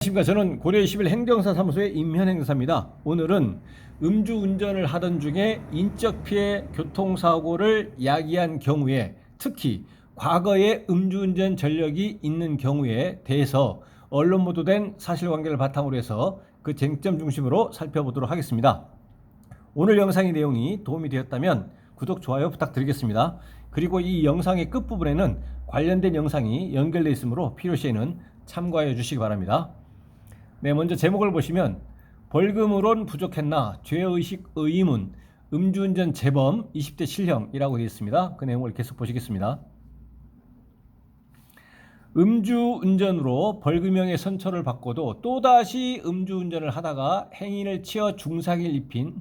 안녕하십니까. 저는 고려 21 행정사사무소의 임현행사입니다. 오늘은 음주운전을 하던 중에 인적피해 교통사고를 야기한 경우에, 특히 과거에 음주운전 전력이 있는 경우에 대해서 언론 보도된 사실관계를 바탕으로 해서 그 쟁점 중심으로 살펴보도록 하겠습니다. 오늘 영상의 내용이 도움이 되었다면 구독, 좋아요 부탁드리겠습니다. 그리고 이 영상의 끝부분에는 관련된 영상이 연결되어 있으므로 필요시에는 참고하여 주시기 바랍니다. 네, 먼저 제목을 보시면 벌금으론 부족했나 죄의식 의문 음주운전 재범 20대 실형이라고 되어 있습니다. 그 내용을 계속 보시겠습니다. 음주운전으로 벌금형의 선처를 받고도 또다시 음주운전을 하다가 행인을 치어 중상을 입힌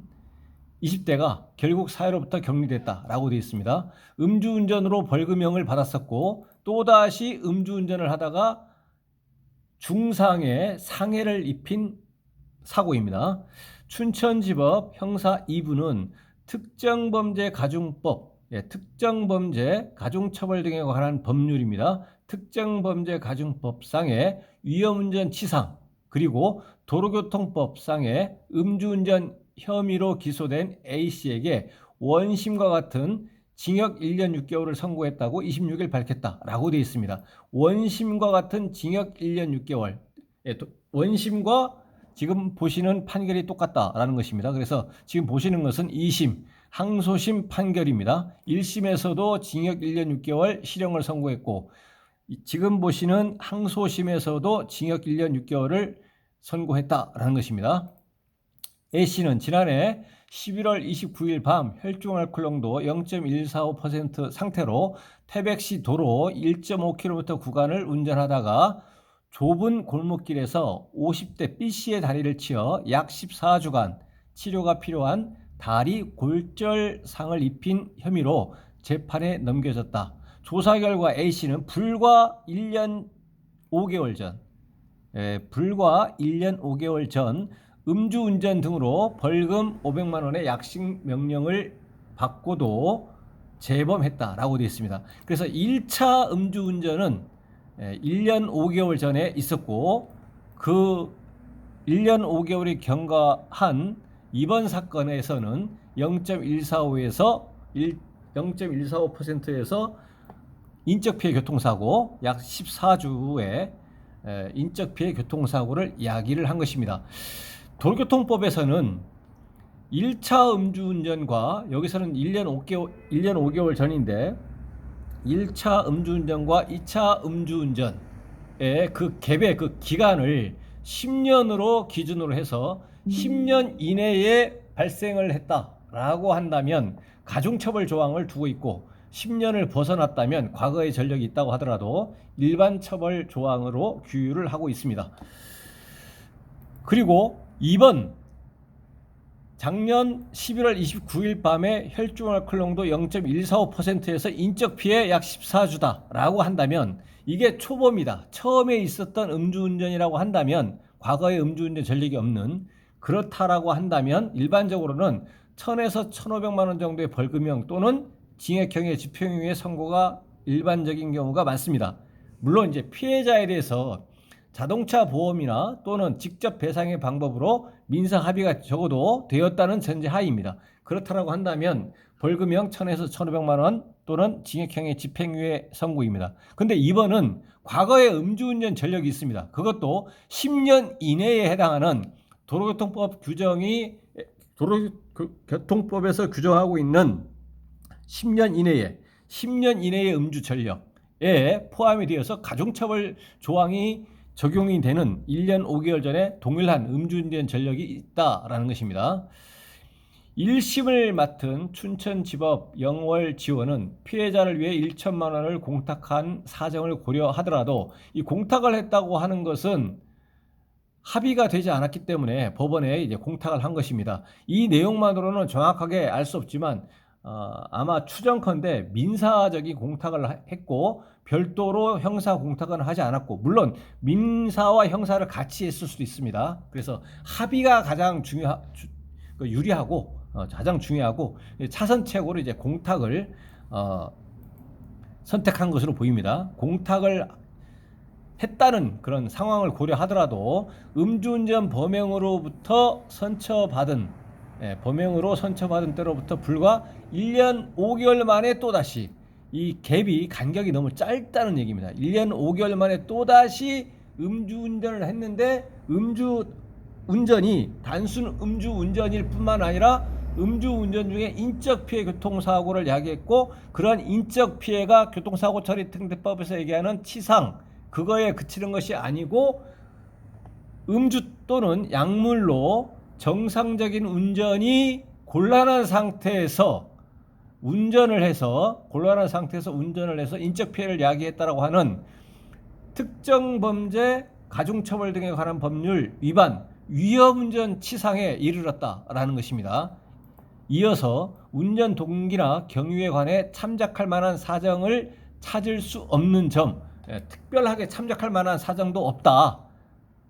20대가 결국 사회로부터 격리됐다라고 되어 있습니다. 음주운전으로 벌금형을 받았었고 또다시 음주운전을 하다가 중상의 상해를 입힌 사고입니다. 춘천지법 형사 2부는 특정범죄 가중법, 특정범죄 가중처벌 등에 관한 법률입니다. 특정범죄 가중법상의 위험운전치상, 그리고 도로교통법상의 음주운전 혐의로 기소된 A씨에게 원심과 같은 징역 1년 6개월을 선고했다고 26일 밝혔다라고 되어 있습니다. 원심과 같은 징역 1년 6개월. 원심과 지금 보시는 판결이 똑같다라는 것입니다. 그래서 지금 보시는 것은 2심, 항소심 판결입니다. 1심에서도 징역 1년 6개월 실형을 선고했고, 지금 보시는 항소심에서도 징역 1년 6개월을 선고했다라는 것입니다. A씨는 지난해 11월 29일 밤 혈중 알코올 농도 0.145% 상태로 태백시 도로 1.5km 구간을 운전하다가 좁은 골목길에서 50대 B씨의 다리를 치어 약 14주간 치료가 필요한 다리 골절상을 입힌 혐의로 재판에 넘겨졌다. 조사 결과 A씨는 불과 1년 5개월 전 음주운전 등으로 벌금 500만 원의 약식 명령을 받고도 재범했다라고 되어 있습니다. 그래서 1차 음주운전은 1년 5개월 전에 있었고, 그 1년 5개월이 경과한 이번 사건에서는 0.145에서 0.145%에서 인적피해 교통사고 약 14주의 인적피해 교통사고를 야기를 한 것입니다. 도로교통법에서는 1차 음주운전과, 여기서는 1년 5개월 전인데 1차 음주운전과 2차 음주운전의 그 갭의 그 기간을 10년으로 기준으로 해서 10년 이내에 발생을 했다라고 한다면 가중처벌 조항을 두고 있고, 10년을 벗어났다면 과거의 전력이 있다고 하더라도 일반 처벌 조항으로 규율을 하고 있습니다. 그리고 이번 작년 11월 29일 밤에 혈중 알코올 농도 0.145%에서 인적 피해 약 14주다라고 한다면 이게 초범이다. 처음에 있었던 음주운전이라고 한다면, 과거의 음주운전 전력이 없는, 그렇다라고 한다면 일반적으로는 1,000에서 1,500만 원 정도의 벌금형 또는 징역형의 집행유예 선고가 일반적인 경우가 많습니다. 물론 이제 피해자에 대해서 자동차 보험이나 또는 직접 배상의 방법으로 민사 합의가 적어도 되었다는 전제 하에입니다. 그렇다고 한다면 벌금형 1,000에서 1,500만 원 또는 징역형의 집행유예 선고입니다. 근데 이번은 과거에 음주운전 전력이 있습니다. 그것도 10년 이내에 해당하는 도로교통법 규정이, 도로교통법에서 규정하고 있는 10년 이내의 음주 전력에 포함이 되어서 가중처벌 조항이 적용이 되는 1년 5개월 전에 동일한 음주운전 전력이 있다라는 것입니다. 1심을 맡은 춘천지법 영월지원은 피해자를 위해 1천만 원을 공탁한 사정을 고려하더라도 이 공탁을 했다고 하는 것은 합의가 되지 않았기 때문에 법원에 이제 공탁을 한 것입니다. 이 내용만으로는 정확하게 알 수 없지만 아마 추정컨대 민사적인 공탁을 했고 별도로 형사 공탁은 하지 않았고, 물론 민사와 형사를 같이 했을 수도 있습니다. 그래서 합의가 가장 유리하고 가장 중요하고 차선책으로 이제 공탁을 선택한 것으로 보입니다. 공탁을 했다는 그런 상황을 고려하더라도 음주운전 범행으로부터 선처받은 범행으로 선처받은 때로부터 불과 1년 5개월 만에 또다시 이 갭이 간격이 너무 짧다는 얘기입니다. 1년 5개월 만에 또다시 음주운전을 했는데 음주운전이 단순 음주운전일 뿐만 아니라 음주운전 중에 인적피해 교통사고를 야기했고 그런 인적피해가 교통사고 처리 특례법에서 얘기하는 치상 그거에 그치는 것이 아니고 음주 또는 약물로 정상적인 운전이 곤란한 상태에서 운전을 해서 인적 피해를 야기했다라고 하는 특정 범죄 가중처벌 등에 관한 법률 위반 위험운전 치상에 이르렀다라는 것입니다. 이어서 운전 동기나 경위에 관해 참작할 만한 사정을 찾을 수 없는 점, 특별하게 참작할 만한 사정도 없다.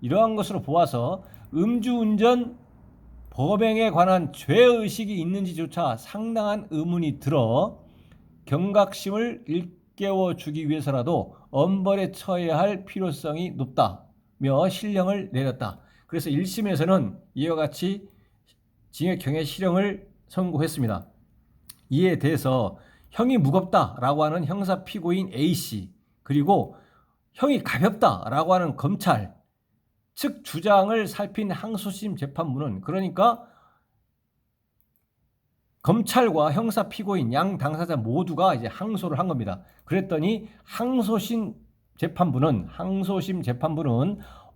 이러한 것으로 보아서 음주운전 범행에 관한 죄의식이 있는지조차 상당한 의문이 들어 경각심을 일깨워주기 위해서라도 엄벌에 처해야 할 필요성이 높다며 실형을 내렸다. 그래서 1심에서는 이와 같이 징역형의 실형을 선고했습니다. 이에 대해서 형이 무겁다라고 하는 형사 피고인 A씨 그리고 형이 가볍다라고 하는 검찰 측 주장을 살핀 항소심 재판부는 그러니까 검찰과 형사 피고인 양 당사자 모두가 이제 항소를 한 겁니다. 그랬더니 항소심 재판부는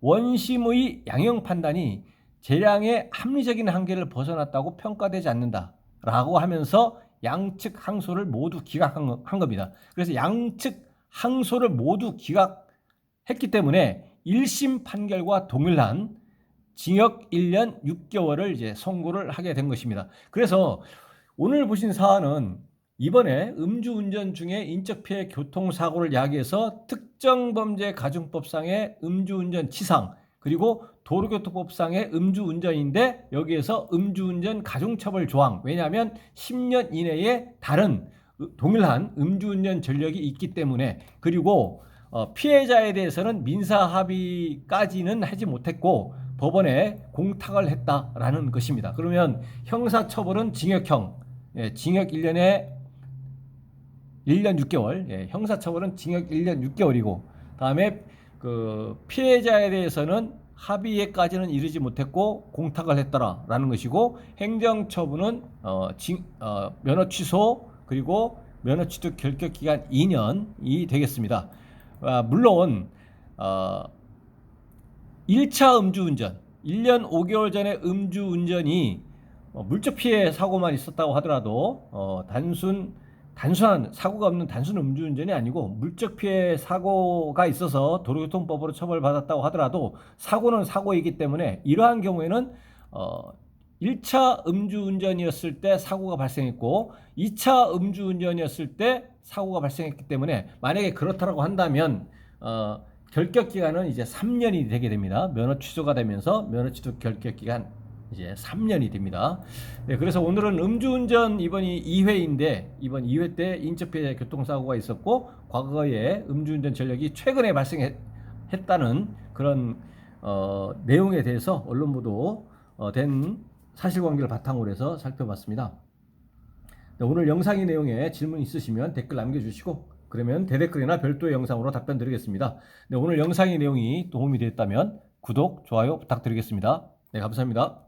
원심의 양형 판단이 재량의 합리적인 한계를 벗어났다고 평가되지 않는다라고 하면서 양측 항소를 모두 기각한 겁니다. 그래서 양측 항소를 모두 기각했기 때문에 1심 판결과 동일한 징역 1년 6개월을 이제 선고를 하게 된 것입니다. 그래서 오늘 보신 사안은 이번에 음주운전 중에 인적피해 교통사고를 야기해서 특정범죄 가중법상의 음주운전 치상 그리고 도로교통법상의 음주운전인데 여기에서 음주운전 가중처벌 조항 왜냐하면 10년 이내에 다른 동일한 음주운전 전력이 있기 때문에 그리고 피해자에 대해서는 민사합의까지는 하지 못했고 법원에 공탁을 했다라는 것입니다. 그러면 형사처벌은 징역형, 징역 1년 6개월, 형사처벌은 징역 1년 6개월이고 다음에 그 피해자에 대해서는 합의에까지는 이르지 못했고 공탁을 했더라라는 것이고 행정처분은 면허 취소 그리고 면허 취득 결격 기간 2년이 되겠습니다. 물론 1차 음주운전 1년 5개월 전에 음주운전이 물적 피해 사고만 있었다고 하더라도 단순한 사고가 없는 단순 음주운전이 아니고 물적 피해 사고가 있어서 도로교통법으로 처벌받았다고 하더라도 사고는 사고이기 때문에 이러한 경우에는 1차 음주운전이었을 때 사고가 발생했고 2차 음주운전이었을 때 사고가 발생했기 때문에 만약에 그렇다고 한다면 결격 기간은 이제 3년이 되게 됩니다. 면허 취소가 되면서 면허 취소 결격 기간 이제 3년이 됩니다. 네, 그래서 오늘은 음주운전 이번이 2회인데 이번 2회 때 인적피해 교통사고가 있었고 과거에 음주운전 전력이 최근에 발생했다는 그런 내용에 대해서 언론 보도 된 사실관계를 바탕으로 해서 살펴봤습니다. 네, 오늘 영상의 내용에 질문 있으시면 댓글 남겨주시고 그러면 대댓글이나 별도의 영상으로 답변 드리겠습니다. 네, 오늘 영상의 내용이 도움이 되었다면 구독, 좋아요 부탁드리겠습니다. 네, 감사합니다.